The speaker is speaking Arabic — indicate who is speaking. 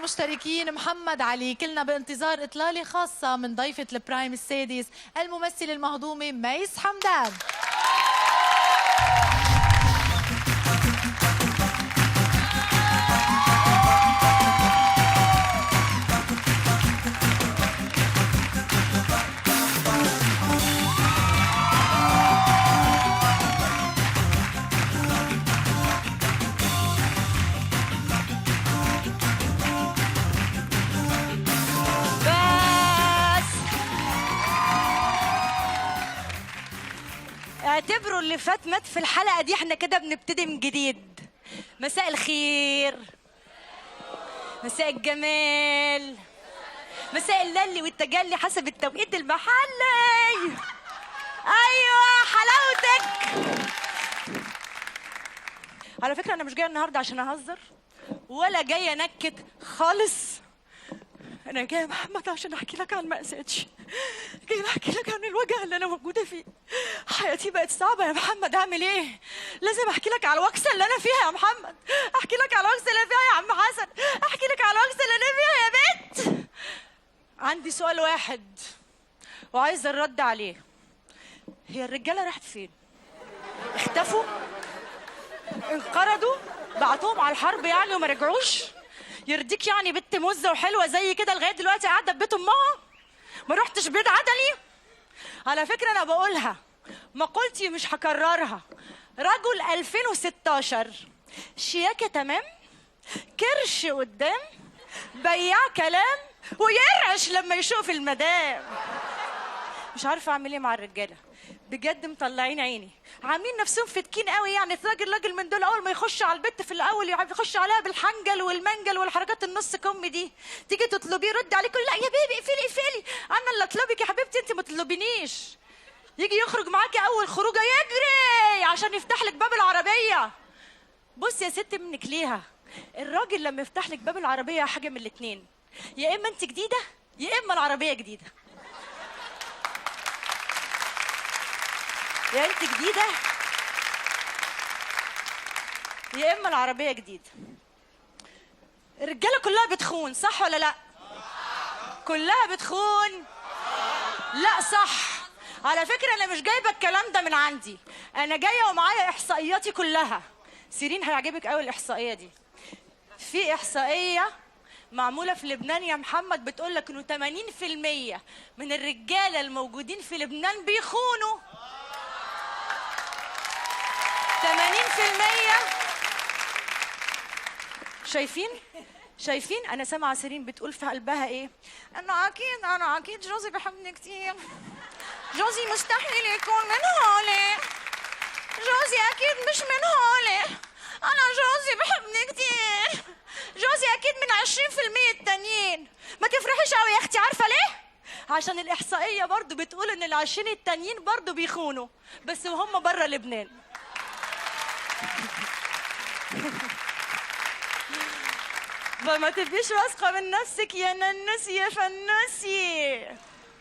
Speaker 1: المشتركين محمد علي. كلنا بانتظار إطلالة خاصة من ضيفة البرايم السادس الممثلة المهضومة ميس حمدان.
Speaker 2: اعتبروا اللي فات مات في الحلقة دي، احنا كده بنبتدي من جديد. مساء الخير، مساء الجمال، مساء اللي والتجلي حسب التوقيت المحلي. ايوه حلاوتك. على فكرة انا مش جاية النهاردة عشان اهزر ولا جاية انكد خالص. انا جاية محمد عشان احكي لك عن مأساتي، جاية احكي لك عن الوجع اللي انا موجودة فيه. حياتي بقت صعبة يا محمد، اعمل ايه؟ لازم احكي لك على الوكسة اللي انا فيها يا محمد، احكي لك على الوكسة اللي انا فيها يا عم حسن، احكي لك على الوكسة اللي انا فيها يا بنت. عندي سؤال واحد وعايزة الرد عليه. هي الرجالة راحت فين؟ اختفوا؟ انقرضوا؟ بعتوهم على الحرب يعني وما رجعوش؟ يرضيك يعني بنت مزة وحلوة زي كده لغاية دلوقتي قاعدة في بيت أمها؟ ما رحتش بيت عدلي؟ على فكرة أنا بقولها مقولتي مش هكررها. رجل 2016 شياكة تمام، كرش قدام، بياع كلام ويرعش لما يشوف المدام. مش عارفة أعمل إيه مع الرجالة بجد، مطلعين عيني، عاملين نفسهم فتكين قوي. يعني راجل من دول اول ما يخش على البت في الاول يخش عليها بالحنجل والمنجل والحركات النص كم دي، تيجي تطلبيه يرد عليك يقول لا يا بيبي اقفلي، انا اللي اطلبك يا حبيبتي انت ما تطلبينيش. يجي يخرج معاكي اول خروجه يجري عشان يفتح لك باب العربيه. بص يا ست منك ليها، الراجل لما يفتح لك باب العربيه حاجه من الاثنين، يا اما انت جديده يا اما العربيه جديده. يا انت جديدة يا اما العربية جديدة. الرجالة كلها بتخون صح ولا لا؟ كلها بتخون؟ لا صح. على فكرة انا مش جايبة الكلام ده من عندي، انا جاية ومعايا احصائياتي كلها. سيرين هيعجبك قوي الاحصائية دي. في احصائية معمولة في لبنان يا محمد بتقول لك انه 80% من الرجالة الموجودين في لبنان بيخونوا. 80%. شايفين انا سامعه سيرين بتقول في قلبها ايه؟ انا اكيد جوزي بيحبني كتير، جوزي مستحيل يكون من هولي، جوزي اكيد مش من هولي، انا جوزي بيحبني كتير، جوزي اكيد من 20% التانيين. ما تفرحيش قوي يا اختي، عارفه ليه؟ عشان الاحصائيه برضو بتقول ان ال20 التانيين برضو بيخونوا بس وهم بره لبنان. فما تبقيش واثقة من نفسك يا ننسي يا فنسي.